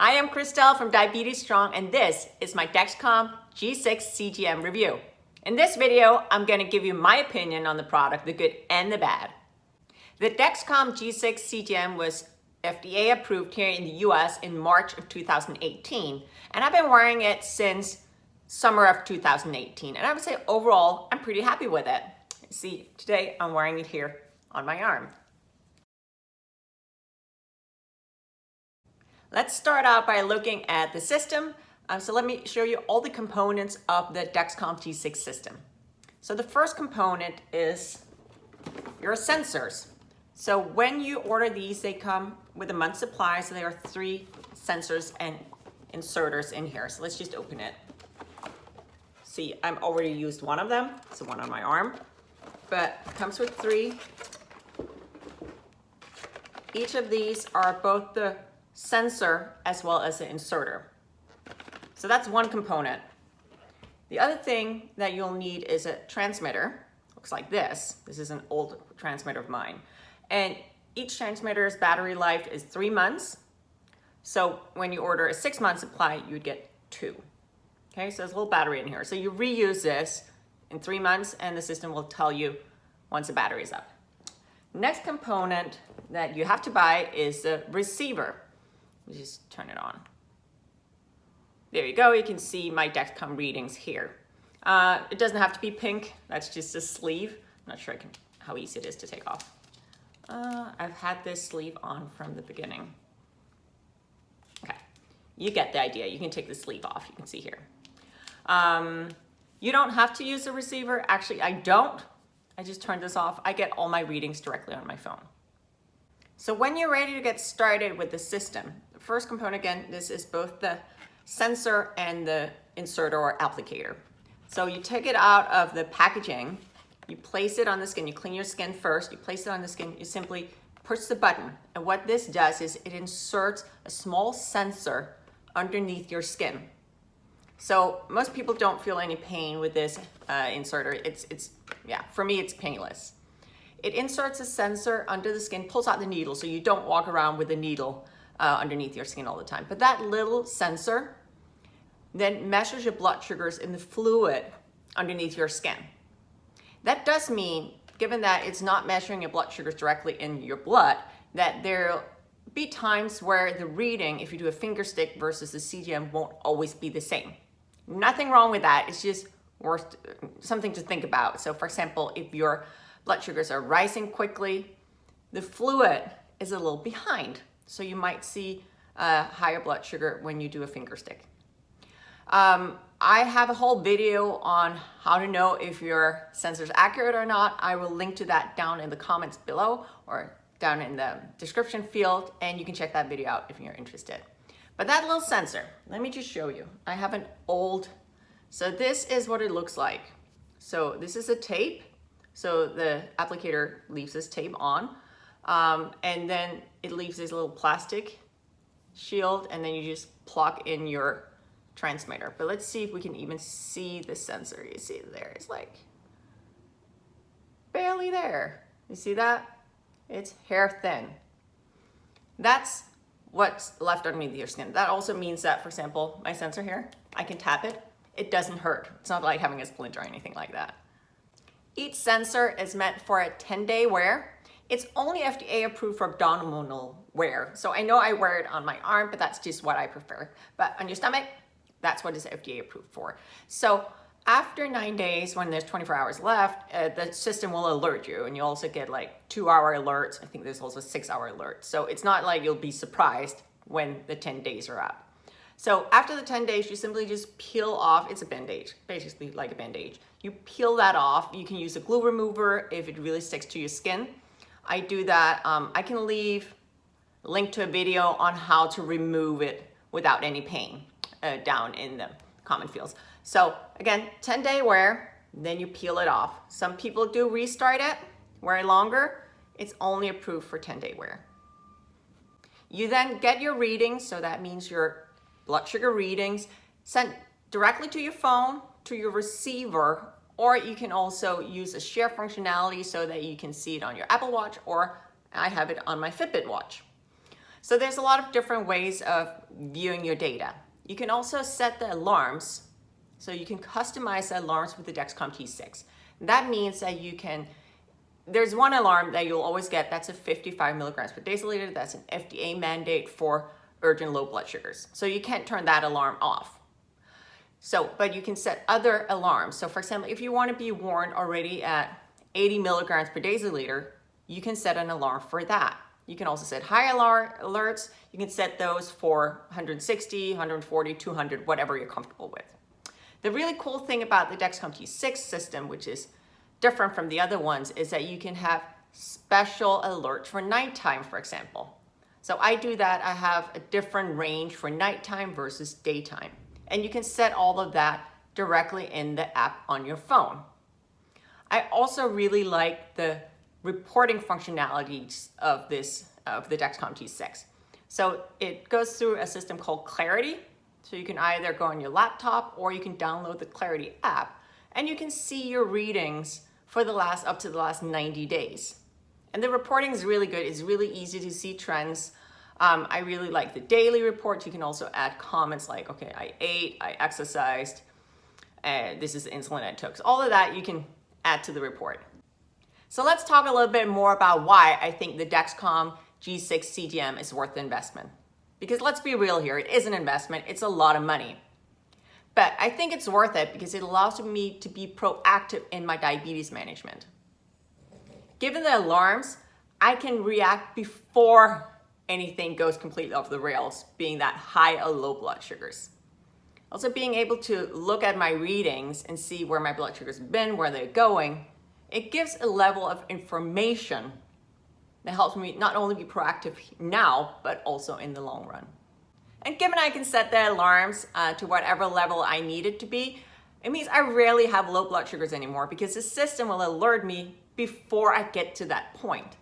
I am Christelle from Diabetes Strong, and this is my Dexcom G6 CGM review. In this video, I'm going to give you my opinion on the product, the good and the bad. The Dexcom G6 CGM was FDA approved here in the US in March of 2018, and I've been wearing it since summer of 2018, and I would say overall, I'm pretty happy with it. See, today I'm wearing it here on my arm. Let's start out by looking at the system. So let me show you all the components of the Dexcom G6 system. So the first component is your sensors. So when you order these, they come with a month's supply. So there are 3 sensors and inserters in here. So let's just open it. See, I've already used one of them. It's the one on my arm, but it comes with 3. Each of these are both the sensor as well as the inserter. So that's one component. The other thing that you'll need is a transmitter. Looks like this. This is an old transmitter of mine. And each transmitter's battery life is 3 months. So when you order a 6-month supply, you'd get 2. Okay, so there's a little battery in here. So you reuse this in 3 months and the system will tell you once the battery is up. Next component that you have to buy is the receiver. Just turn it on. There you go. You can see my Dexcom readings here. It doesn't have to be pink. That's just a sleeve. I'm not sure how easy it is to take off. I've had this sleeve on from the beginning. Okay, you get the idea. You can take the sleeve off. You can see here. You don't have to use the receiver. Actually, I don't. I just turned this off. I get all my readings directly on my phone. So when you're ready to get started with the system, the first component, again, this is both the sensor and the inserter or applicator. So you take it out of the packaging, you place it on the skin, you clean your skin first, you place it on the skin, you simply push the button. And what this does is it inserts a small sensor underneath your skin. So most people don't feel any pain with this inserter. Yeah, for me, it's painless. It inserts a sensor under the skin, pulls out the needle, so you don't walk around with a needle underneath your skin all the time. But that little sensor then measures your blood sugars in the fluid underneath your skin. That does mean, given that it's not measuring your blood sugars directly in your blood, that there'll be times where the reading, if you do a finger stick versus the CGM, won't always be the same. Nothing wrong with that. It's just worth something to think about. So for example, if your blood sugars are rising quickly, the fluid is a little behind. So you might see a higher blood sugar when you do a finger stick. I have a whole video on how to know if your sensor is accurate or not. I will link to that down in the comments below or down in the description field, and you can check that video out if you're interested. But that little sensor, let me just show you. I have an old, so this is what it looks like. So this is a tape. So the applicator leaves this tape on, and then it leaves this little plastic shield, and then you just plug in your transmitter. But let's see if we can even see the sensor. You see there, it's like barely there. You see that? It's hair thin. That's what's left underneath your skin. That also means that, for example, my sensor here, I can tap it. It doesn't hurt. It's not like having a splint or anything like that. Each sensor is meant for a 10-day wear. It's only FDA approved for abdominal wear. So I know I wear it on my arm, but that's just what I prefer. But on your stomach, that's what it's FDA approved for. So after 9 days, when there's 24 hours left, the system will alert you, and you also get like 2-hour alerts. I think there's also 6-hour alerts. So it's not like you'll be surprised when the 10 days are up. So after the 10 days, you simply just peel off, it's a bandage, basically like a bandage. You peel that off. You can use a glue remover if it really sticks to your skin. I do that. I can leave a link to a video on how to remove it without any pain down in the comment fields. So again, 10-day wear, then you peel it off. Some people do restart it, wear it longer. It's only approved for 10-day wear. You then get your readings, so that means your blood sugar readings sent directly to your phone, to your receiver, or you can also use a share functionality so that you can see it on your Apple Watch, or I have it on my Fitbit watch. So there's a lot of different ways of viewing your data. You can also set the alarms. So you can customize the alarms with the Dexcom G6. That means that there's one alarm that you'll always get, that's a 55 milligrams per deciliter. That's an FDA mandate for urgent low blood sugars. So you can't turn that alarm off. But you can set other alarms. So for example, if you want to be warned already at 80 milligrams per deciliter, you can set an alarm for that. You can also set high alerts. You can set those for 160, 140, 200, whatever you're comfortable with. The really cool thing about the Dexcom G6 system, which is different from the other ones, is that you can have special alerts for nighttime, for example. So I do that. I have a different range for nighttime versus daytime. And you can set all of that directly in the app on your phone. I also really like the reporting functionalities of the Dexcom G6. So it goes through a system called Clarity. So you can either go on your laptop or you can download the Clarity app and you can see your readings for up to the last 90 days. And the reporting is really good. It's really easy to see trends. I really like the daily reports. You can also add comments like, okay, I ate, I exercised, this is the insulin I took. So all of that you can add to the report. So let's talk a little bit more about why I think the Dexcom G6 CGM is worth the investment. Because let's be real here, it is an investment, it's a lot of money. But I think it's worth it because it allows me to be proactive in my diabetes management. Given the alarms, I can react before anything goes completely off the rails, being that high or low blood sugars. Also being able to look at my readings and see where my blood sugars have been, where they're going, it gives a level of information that helps me not only be proactive now, but also in the long run. And given I can set the alarms to whatever level I need it to be, it means I rarely have low blood sugars anymore because the system will alert me before I get to that point.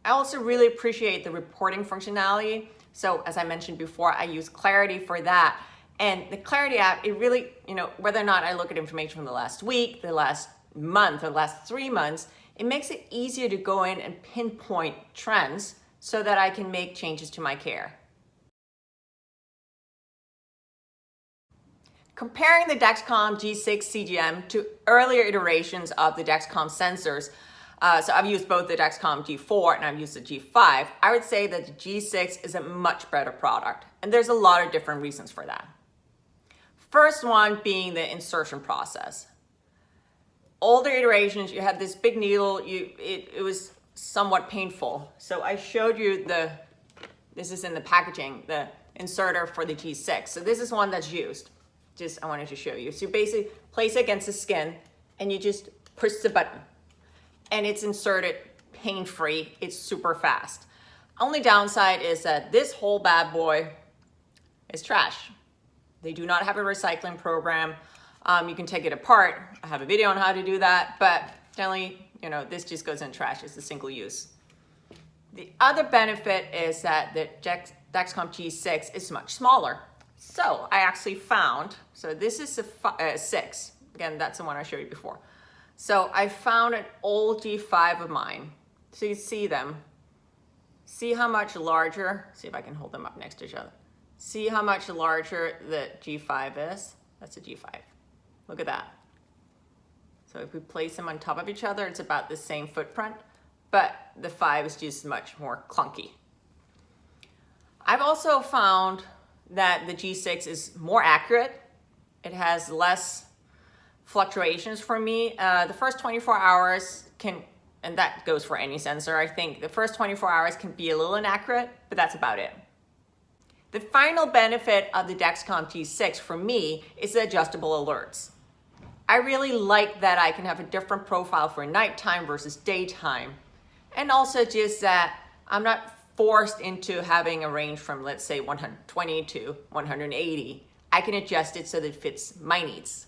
I also really appreciate the reporting functionality. So as I mentioned before, I use Clarity for that. And the Clarity app, it really, whether or not I look at information from the last week, the last month, or the last 3 months, it makes it easier to go in and pinpoint trends so that I can make changes to my care. Comparing the Dexcom G6 CGM to earlier iterations of the Dexcom sensors, so I've used both the Dexcom G4 and I've used the G5, I would say that the G6 is a much better product. And there's a lot of different reasons for that. First one being the insertion process. Older iterations, you had this big needle, it was somewhat painful. So I showed you this is in the packaging, the inserter for the G6. So this is one that's used. I wanted to show you. So you basically place it against the skin and you just push the button and it's inserted pain-free. It's super fast. Only downside is that this whole bad boy is trash. They do not have a recycling program. You can take it apart. I have a video on how to do that, but generally, this just goes in trash. It's a single use. The other benefit is that the Dexcom G6 is much smaller. So I actually found, so this is a 6. Again, that's the one I showed you before. So I found an old G5 of mine. So you see them. See how much larger, see if I can hold them up next to each other. See how much larger the G5 is? That's a G5. Look at that. So if we place them on top of each other, it's about the same footprint, but the 5 is just much more clunky. I've also found that the G6 is more accurate. It has less fluctuations for me. The first 24 hours and that goes for any sensor, I think, the first 24 hours can be a little inaccurate, but that's about it. The final benefit of the Dexcom G6 for me is the adjustable alerts. I really like that I can have a different profile for nighttime versus daytime. And also just that I'm not forced into having a range from, let's say, 120 to 180. I can adjust it so that it fits my needs.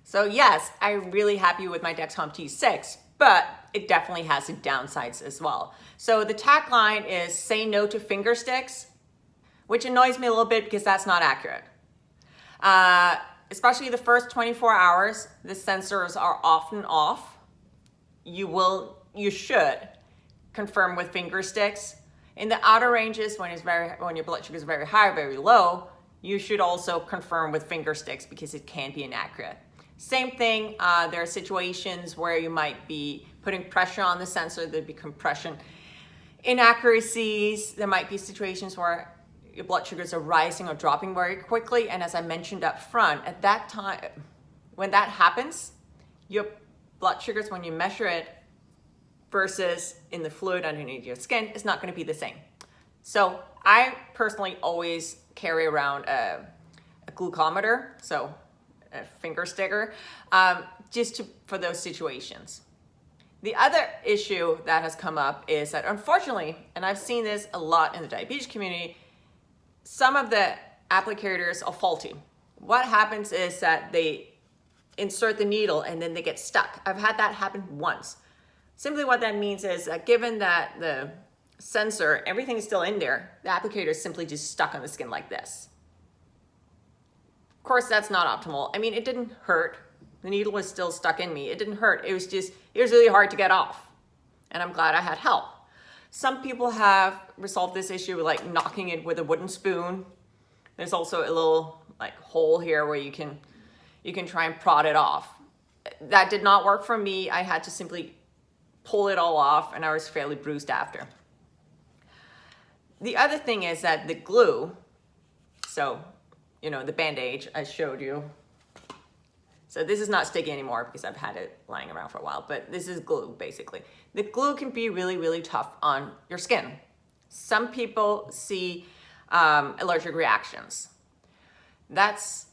So yes, I'm really happy with my Dexcom G6, but it definitely has its downsides as well. So the tagline is "Say no to finger sticks," which annoys me a little bit because that's not accurate. Especially the first 24 hours, the sensors are often off. You should confirm with finger sticks. In the outer ranges, when your blood sugar is very high or very low, you should also confirm with finger sticks because it can be inaccurate. Same thing, there are situations where you might be putting pressure on the sensor, there'd be compression inaccuracies. There might be situations where your blood sugars are rising or dropping very quickly. And as I mentioned up front, at that time, when that happens, your blood sugars, when you measure it versus in the fluid underneath your skin, is not going to be the same. So I personally always carry around a glucometer, so a finger sticker, for those situations. The other issue that has come up is that, unfortunately, and I've seen this a lot in the diabetes community, some of the applicators are faulty. What happens is that they insert the needle and then they get stuck. I've had that happen once. Simply what that means is that given that the sensor, everything is still in there, the applicator is simply just stuck on the skin like this. Of course, that's not optimal. I mean, it didn't hurt. The needle was still stuck in me. It didn't hurt. It was really hard to get off. And I'm glad I had help. Some people have resolved this issue with like knocking it with a wooden spoon. There's also a little like hole here where you can try and prod it off. That did not work for me. I had to simply pull it all off and I was fairly bruised after. The other thing is that the glue, so, the Band-Aid I showed you. So this is not sticky anymore because I've had it lying around for a while, but this is glue basically. The glue can be really, really tough on your skin. Some people see allergic reactions. That's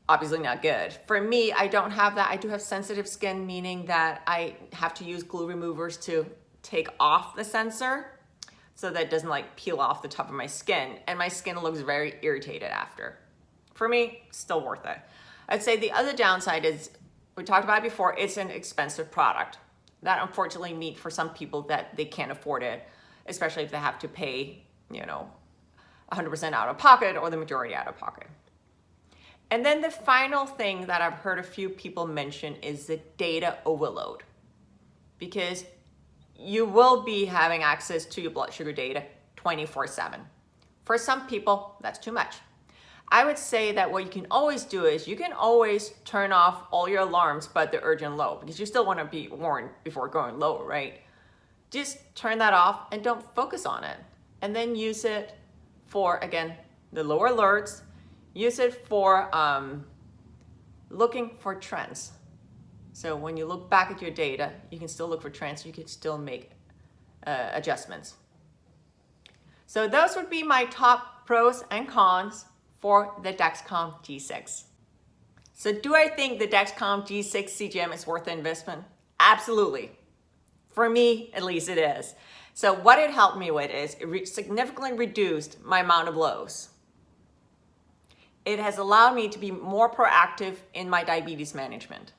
obviously not good. For me, I don't have that. I do have sensitive skin, meaning that I have to use glue removers to take off the sensor so that it doesn't like peel off the top of my skin, and my skin looks very irritated after. For me, still worth it. I'd say the other downside is, we talked about it before, it's an expensive product. That unfortunately means for some people that they can't afford it, especially if they have to pay, 100% out of pocket or the majority out of pocket. And then the final thing that I've heard a few people mention is the data overload. Because you will be having access to your blood sugar data 24/7. For some people, that's too much. I would say that what you can always do is you can always turn off all your alarms but the urgent low, because you still want to be warned before going low, right? Just turn that off and don't focus on it. And then use it for, again, the lower alerts. Use it for looking for trends. So when you look back at your data, you can still look for trends. You can still make adjustments. So those would be my top pros and cons for the Dexcom G6. So do I think the Dexcom G6 CGM is worth the investment? Absolutely. For me, at least it is. So what it helped me with is it significantly reduced my amount of lows. It has allowed me to be more proactive in my diabetes management.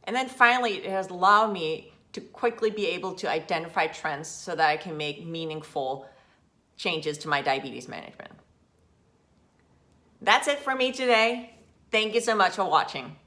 And then finally, it has allowed me to quickly be able to identify trends so that I can make meaningful changes to my diabetes management. That's it for me today. Thank you so much for watching.